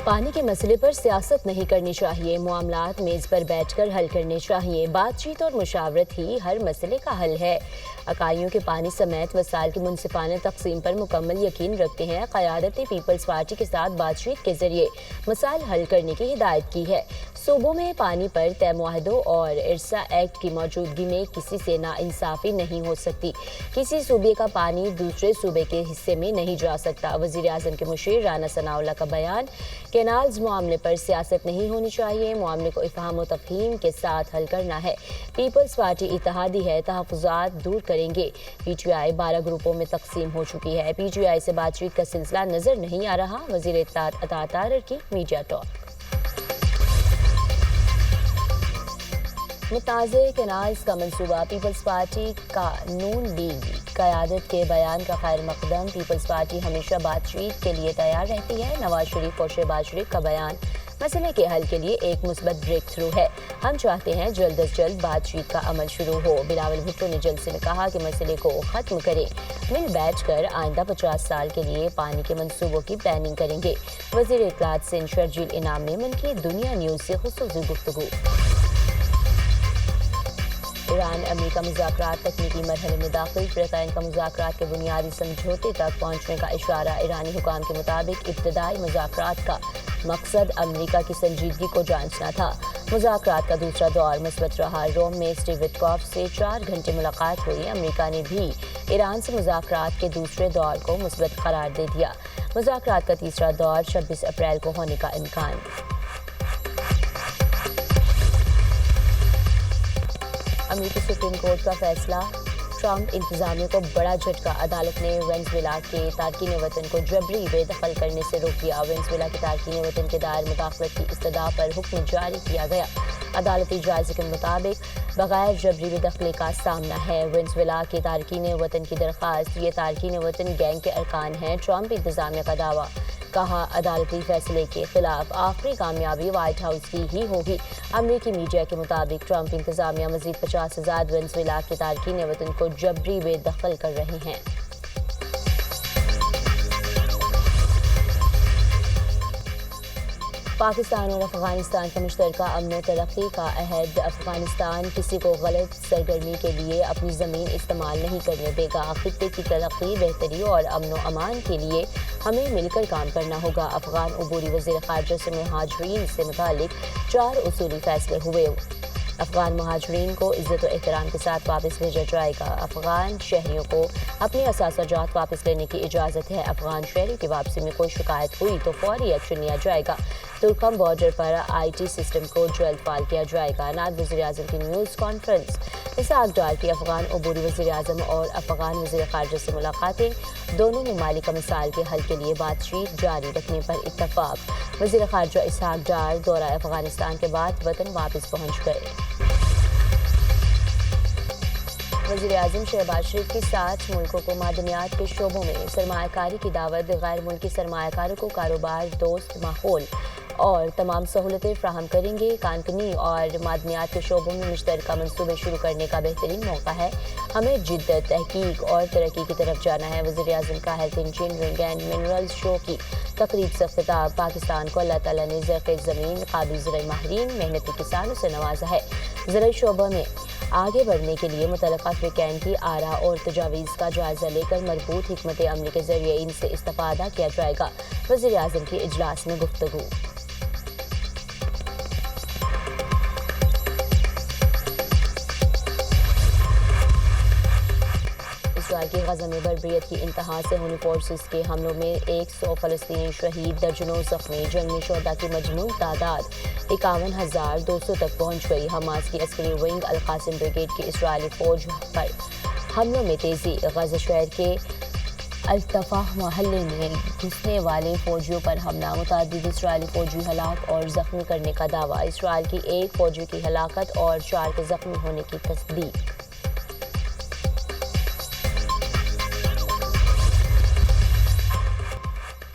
پانی کے مسئلے پر سیاست نہیں کرنی چاہیے، معاملات میز پر بیٹھ کر حل کرنے چاہیے، بات چیت اور مشاورت ہی ہر مسئلے کا حل ہے۔ اکائیوں کے پانی سمیت وسائل کی منصفانہ تقسیم پر مکمل یقین رکھتے ہیں۔ قیادت نے پیپلز پارٹی کے ساتھ بات چیت کے ذریعے مسائل حل کرنے کی ہدایت کی ہے۔ صوبوں میں پانی پر طے معاہدوں اور ارسا ایکٹ کی موجودگی میں کسی سے ناانصافی نہیں ہو سکتی۔ کسی صوبے کا پانی دوسرے صوبے کے حصے میں نہیں جا سکتا۔ وزیر اعظم کے مشیر رانا ثناءاللہ کا بیان، کینالز معاملے پر سیاست نہیں ہونی چاہیے، معاملے کو افہام و تفہیم کے ساتھ حل کرنا ہے۔ پیپلز پارٹی اتحادی ہے، تحفظات دور کریں گے۔ پی ٹی آئی 12 گروپوں میں تقسیم ہو چکی ہے، پی ٹی آئی سے بات چیت کا سلسلہ نظر نہیں آ رہا۔ وزیر اطلاعات عطا تارڑ کی میڈیا ٹاک۔ متنازع کینالز کا منصوبہ، پیپلز پارٹی کا نون لیگ قیادت کے بیان کا خیر مقدم۔ پیپلز پارٹی ہمیشہ بات چیت کے لیے تیار رہتی ہے۔ نواز شریف اور شہباز شریف کا بیان مسئلے کے حل کے لیے ایک مثبت بریک تھرو ہے۔ ہم چاہتے ہیں جلد از جلد بات چیت کا عمل شروع ہو۔ بلاول بھٹو نے جلسے میں کہا کہ مسئلے کو ختم کریں، مل بیٹھ کر آئندہ 50 سال کے لیے پانی کے منصوبوں کی پلاننگ کریں گے۔ وزیر اطلاعات سندھ شرجیل انعام نے من کی دنیا نیوز سے خصوصی گفتگو۔ ایران امریکہ مذاکرات تکنیکی مرحلے میں داخل، فریقین کا مذاکرات کے بنیادی سمجھوتے تک پہنچنے کا اشارہ۔ ایرانی حکام کے مطابق ابتدائی مذاکرات کا مقصد امریکہ کی سنجیدگی کو جانچنا تھا۔ مذاکرات کا دوسرا دور مثبت رہا۔ روم میں اسٹیو وٹکاف سے 4 گھنٹے ملاقات ہوئی۔ امریکہ نے بھی ایران سے مذاکرات کے دوسرے دور کو مثبت قرار دے دیا۔ مذاکرات کا تیسرا دور 26 اپریل کو ہونے کا امکان۔ امریکی سپریم کورٹ کا فیصلہ، ٹرمپ انتظامیہ کو بڑا جھٹکا۔ عدالت نے وینزویلا کے تارکین وطن کو جبری بے دخل کرنے سے روک دیا۔ وینزویلا کے تارکین وطن کے دائر مداخلت کی استدعا پر حکم جاری کیا گیا۔ عدالتی جائزے کے مطابق بغیر جبری بے دخلی کا سامنا ہے۔ وینزویلا کے تارکین وطن کی درخواست، یہ تارکین وطن گینگ کے ارکان ہیں۔ ٹرمپ انتظامیہ کا دعویٰ، کہا عدالتی فیصلے کے خلاف آخری کامیابی وائٹ ہاؤس کی ہی ہوگی۔ امریکی میڈیا کے مطابق ٹرمپ انتظامیہ مزید 50,000 وینزویلا کے تارکین وطن کو جبری بے دخل کر رہے ہیں۔ پاکستان اور افغانستان کا مشترکہ امن و ترقی کا عہد۔ افغانستان کسی کو غلط سرگرمی کے لیے اپنی زمین استعمال نہیں کرنے دے گا۔ خطے کی ترقی، بہتری اور امن و امان کے لیے ہمیں مل کر کام کرنا ہوگا۔ افغان عبوری وزیر خارجہ سے مہاجرین سے متعلق 4 اصولی فیصلے ہوئے۔ افغان مہاجرین کو عزت و احترام کے ساتھ واپس بھیجا جائے گا۔ افغان شہریوں کو اپنے اثاثہ جات واپس لینے کی اجازت ہے۔ افغان شہریوں کی واپسی میں کوئی شکایت ہوئی تو فوری ایکشن لیا جائے گا۔ ترکھم بارڈر پر آئی ٹی سسٹم کو جلد فعال کیا جائے گا۔ نائب وزیر اعظم کی نیوز کانفرنس۔ اسحاق ڈار کی افغان عبوری وزیر اعظم اور افغان وزیر خارجہ سے ملاقاتیں، دونوں ممالک مسائل کے حل کے لیے بات چیت جاری رکھنے پر اتفاق۔ وزیر خارجہ اسحاق ڈار دورہ افغانستان کے بعد وطن واپس پہنچ گئے۔ وزیر اعظم شہباز شریف کے ساتھ ملکوں کو معدنیات کے شعبوں میں سرمایہ کاری کی دعوت۔ غیر ملکی سرمایہ کاروں کو کاروبار دوست ماحول اور تمام سہولتیں فراہم کریں گے۔ کانکنی اور معدنیات کے شعبوں میں مشترکہ منصوبے شروع کرنے کا بہترین موقع ہے۔ ہمیں جدت، تحقیق اور ترقی کی طرف جانا ہے۔ وزیر اعظم کا ہیلتھ انجینئرنگ اینڈ منرلز شو کی تقریب سے خطاب۔ پاکستان کو اللہ تعالیٰ نے زرخیز زمین، قابل زرعی ماہرین، محنتی کسانوں سے نوازا ہے۔ زرعی شعبہ میں آگے بڑھنے کے لیے متعلقہ فریقین کی آراء اور تجاویز کا جائزہ لے کر مربوط حکمت عملی کے ذریعے ان سے استفادہ کیا جائے گا۔ وزیر اعظم کی اجلاس میں گفتگو۔ اسرائیل کی غزہ میں بربریت کی انتہا سے ہونی فورسز کے حملوں میں 100 فلسطینی شہید، درجنوں زخمی۔ جنگ میں شہداء کی مجموع تعداد 51,200 تک پہنچ گئی۔ حماس کی عسکری ونگ القاسم بریگیڈ کی اسرائیلی فوج پر حملوں میں تیزی۔ غزہ شہر کے الطفاح محلے میں گھسنے والے فوجیوں پر حملہ، متعدد اسرائیلی فوجی ہلاک اور زخمی کرنے کا دعویٰ۔ اسرائیل کی 1 فوجی کی ہلاکت اور 4 کے زخمی ہونے کی تصدیق۔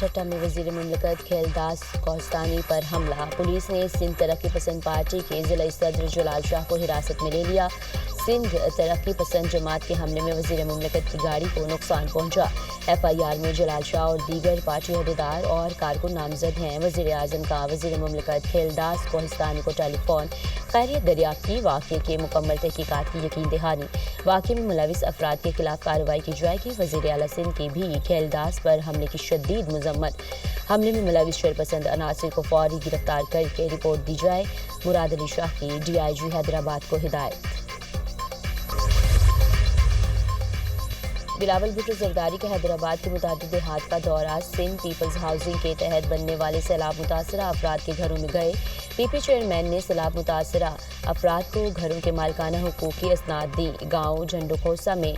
ٹھٹہ میں وزیر مملکت خیلداس کوہستانی پر حملہ۔ پولیس نے سندھ ترقی پسند پارٹی کے ضلعی صدر جلال شاہ کو حراست میں لے لیا۔ سندھ ترقی پسند جماعت کے حملے میں وزیر مملکت کی گاڑی کو نقصان پہنچا۔ FIR میں جلال شاہ اور دیگر پارٹی عہدیدار اور کارکن نامزد ہیں۔ وزیر اعظم کا وزیر مملکت کھیلداس کوہستانی کو ٹیلی فون خیریت دریافت کی۔ واقعے کے مکمل تحقیقات کی یقین دہانی۔ واقعے میں ملوث افراد کے خلاف کارروائی کی جائے گی۔ وزیر اعلیٰ سندھ کی بھی کھیلداس پر حملے کی شدید مذمت۔ حملے میں ملوث شرپسند عناصر کو فوری گرفتار کر کے رپورٹ دی جائے۔ مراد علی شاہ کی DIG حیدرآباد کو ہدایت۔ بلاول بھٹو زرداری کا حیدرآباد کے متعدد دیہات کا دورہ۔ سندھ پیپلز ہاؤسنگ کے تحت بننے والے سیلاب متاثرہ افراد کے گھروں میں گئے۔ PP چیئرمین نے سیلاب متاثرہ افراد کو گھروں کے مالکانہ حقوق کی اسناد دی۔ گاؤں جھنڈو کھوسہ میں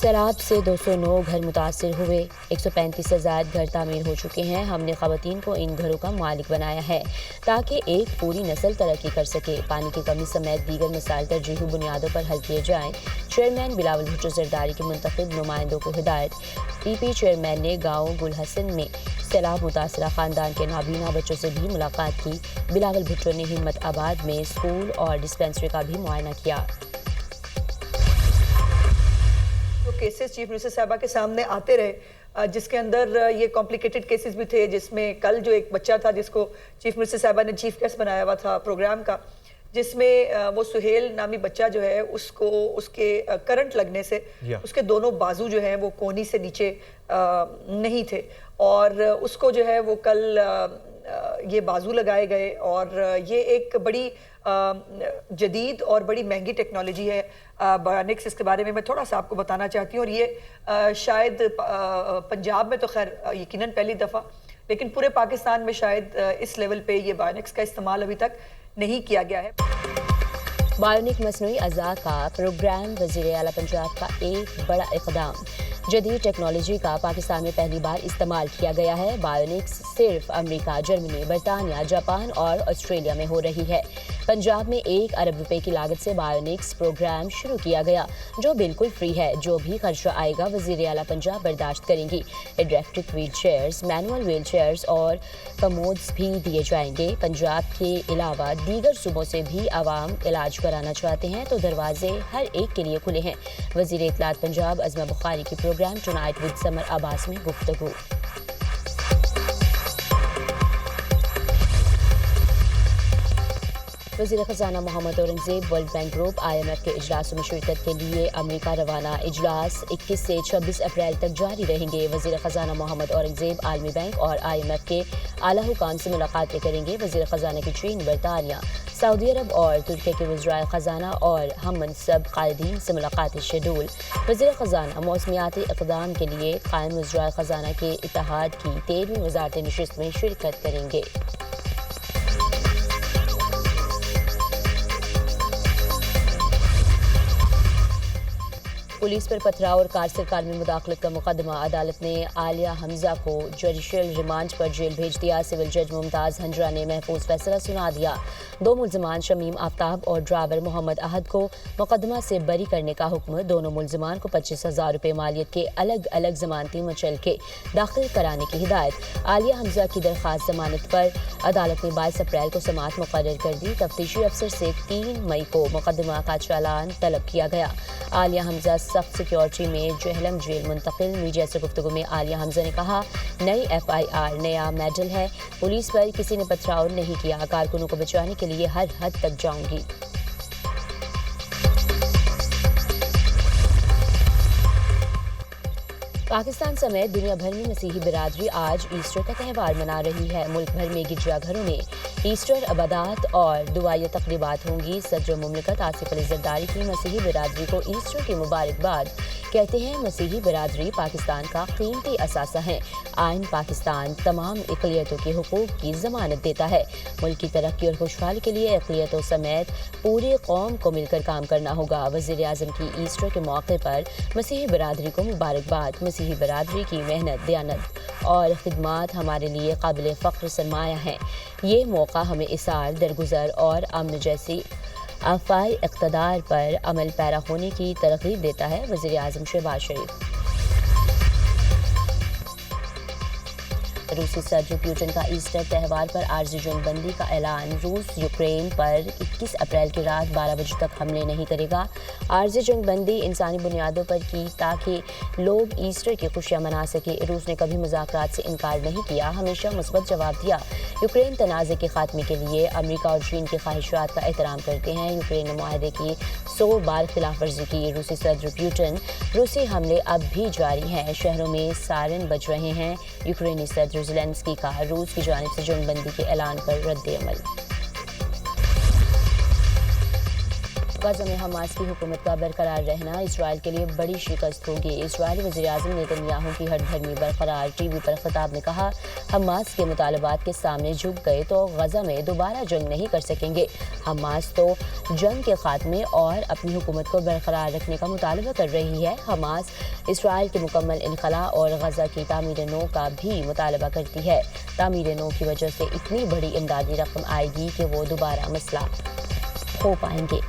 سیلاب سے 209 گھر متاثر ہوئے۔ 135 سے زائد گھر تعمیر ہو چکے ہیں۔ ہم نے خواتین کو ان گھروں کا مالک بنایا ہے تاکہ ایک پوری نسل ترقی کر سکے۔ پانی کی کمی سمیت دیگر مسائل ترجیحی بنیادوں پر حل کیے جائیں۔ چیئرمین بلاول بھٹو زرداری کے منتخب نمائندوں کو ہدایت۔ PP چیئرمین نے گاؤں گل حسن میں سیلاب متاثرہ خاندان کے نابینا بچوں سے بھی ملاقات کی۔ بلاول بھٹو نے ہمت آباد میں اسکول اور ڈسپنسری کا بھی معائنہ کیا۔ کیسز چیف منسٹر صاحبہ کے سامنے آتے رہے جس کے اندر یہ کمپلیکیٹڈ کیسز بھی تھے، جس میں کل جو ایک بچہ تھا جس کو چیف منسٹر صاحبہ نے چیف گیسٹ بنایا ہوا تھا پروگرام کا، جس میں وہ سہیل نامی بچہ جو ہے اس کو اس کے کرنٹ لگنے سے اس کے دونوں بازو جو ہیں وہ کونی سے نیچے نہیں تھے، اور اس کو جو ہے وہ کل یہ بازو لگائے گئے، اور یہ ایک بڑی جدید اور بڑی مہنگی ٹیکنالوجی ہے بایونکس۔ اس کے بارے میں تھوڑا سا آپ کو بتانا چاہتی ہوں، اور یہ شاید پنجاب میں تو خیر یقیناً پہلی دفعہ، لیکن پورے پاکستان میں شاید اس لیول پہ یہ بایونکس کا استعمال ابھی تک نہیں کیا گیا ہے۔ بایونک مصنوعی اعضاء کا پروگرام وزیر اعلیٰ پنجاب کا ایک بڑا اقدام۔ جدید ٹیکنالوجی کا پاکستان میں پہلی بار استعمال کیا گیا ہے۔ بایونکس صرف امریکہ، جرمنی، برطانیہ، جاپان اور آسٹریلیا میں ہو رہی ہے۔ پنجاب میں 1 ارب روپے کی لاگت سے بایونکس پروگرام شروع کیا گیا جو بالکل فری ہے۔ جو بھی خرچہ آئے گا وزیر اعلیٰ پنجاب برداشت کریں گی۔ Electric wheelchairs, manual wheelchairs اور کموڈز بھی دیے جائیں گے۔ پنجاب کے علاوہ دیگر صوبوں سے بھی عوام علاج کرانا چاہتے ہیں تو دروازے ہر ایک کے لیے کھلے ہیں۔ وزیر اطلاعات پنجاب عظمہ بخاری کی program tonight with Samar Abbas میں گفتگو۔ وزیر خزانہ Muhammad Aurangzeb World Bank group IMF کے اجلاس میں شرکت کے لیے امریکہ روانہ۔ اجلاس 21 سے 26 اپریل تک جاری رہیں گے۔ وزیر خزانہ محمد اورنگزیب عالمی بینک اور IMF کے اعلیٰ حکام سے ملاقاتیں کریں گے۔ وزیر خزانہ کی چین، برطانیہ، سعودی عرب اور ترکی کے وزرائے خزانہ اور ہم منصب قائدین سے ملاقاتیں شیڈول۔ وزیر خزانہ موسمیاتی اقدام کے لیے قائم وزرائے خزانہ کے اتحاد کی 13ویں وزارتی نشست میں شرکت کریں گے۔ پولیس پر پتھراؤ اور کار سے کار میں مداخلت کا مقدمہ۔ عدالت نے عالیہ حمزہ کو جوڈیشل ریمانڈ پر جیل بھیج دیا۔ سول جج ممتاز ہنجرا نے محفوظ فیصلہ سنا دیا۔ 2 ملزمان شمیم آفتاب اور ڈرائیور محمد احد کو مقدمہ سے بری کرنے کا حکم۔ دونوں ملزمان کو 25,000 روپے مالیت کے الگ الگ ضمانتی مچلکے داخل کرانے کی ہدایت۔ عالیہ حمزہ کی درخواست ضمانت پر عدالت نے 22 اپریل کو سماعت مقرر کر دی۔ تفتیشی افسر سے 3 مئی کو مقدمہ کا چالان طلب کیا گیا۔ عالیہ حمزہ سخت سیکیورٹی میں جہلم جیل منتقل۔ میڈیا سے گفتگو میں عالیہ حمزہ نے کہا، نئی FIR نیا میڈل ہے۔ پولیس پر کسی نے پتھراؤ نہیں کیا۔ کارکنوں کو بچانے کے لیے ہر حد تک جاؤں گی۔ پاکستان سمیت دنیا بھر میں مسیحی برادری آج ایسٹر کا تہوار منا رہی ہے۔ ملک بھر میں گرجا گھروں میں ایسٹر عبادات اور دعائیہ تقریبات ہوں گی۔ صدر مملکت آصف علی زرداری کی مسیحی برادری کو ایسٹر کی مبارکباد۔ کہتے ہیں مسیحی برادری پاکستان کا قیمتی اثاثہ ہے۔ آئین پاکستان تمام اقلیتوں کے حقوق کی ضمانت دیتا ہے۔ ملک کی ترقی اور خوشحالی کے لیے اقلیتوں سمیت پوری قوم کو مل کر کام کرنا ہوگا۔ وزیر اعظم کی ایسٹر کے موقع پر مسیحی برادری کو مبارکباد۔ مسیحی برادری کی محنت، دیانت اور خدمات ہمارے لیے قابل فخر سرمایہ ہیں۔ یہ موقع ہمیں اثار، درگزر اور امن جیسی آفائی اقتدار پر عمل پیرا ہونے کی ترغیب دیتا ہے۔ وزیر اعظم شہباز شریف روسی صدر پیوٹن کا ایسٹر تہوار پر عارضی جنگ بندی کا اعلان۔ روس یوکرین پر 21 اپریل کی رات 12 بجے تک حملے نہیں کرے گا۔ عارضی جنگ بندی انسانی بنیادوں پر کی تاکہ لوگ ایسٹر کی خوشیاں منا سکیں۔ روس نے کبھی مذاکرات سے انکار نہیں کیا، ہمیشہ مثبت جواب دیا۔ یوکرین تنازع کے خاتمے کے لیے امریکہ اور چین کی خواہشات کا احترام کرتے ہیں۔ یوکرین نے معاہدے کی 100 بار خلاف ورزی کی۔ روسی صدر پیوٹن: روسی حملے اب بھی جاری ہیں، شہروں میں سائرن بج رہے ہیں۔ یوکرینی صدر زیلنسکی کا روس کی جانب سے جنگ بندی کے اعلان پر رد عمل۔ غزہ میں حماس کی حکومت کا برقرار رہنا اسرائیل کے لیے بڑی شکست ہوگی۔ اسرائیلی وزیراعظم نیتن کی ہٹ دھرمی برقرار۔ ٹی وی پر خطاب میں کہا، حماس کے مطالبات کے سامنے جھک گئے تو غزہ میں دوبارہ جنگ نہیں کر سکیں گے۔ حماس تو جنگ کے خاتمے اور اپنی حکومت کو برقرار رکھنے کا مطالبہ کر رہی ہے۔ حماس اسرائیل کے مکمل انخلاء اور غزہ کی تعمیر نو کا بھی مطالبہ کرتی ہے۔ تعمیر نو کی وجہ سے اتنی بڑی امدادی رقم آئے گی کہ وہ دوبارہ مسلح ہو پائیں گے۔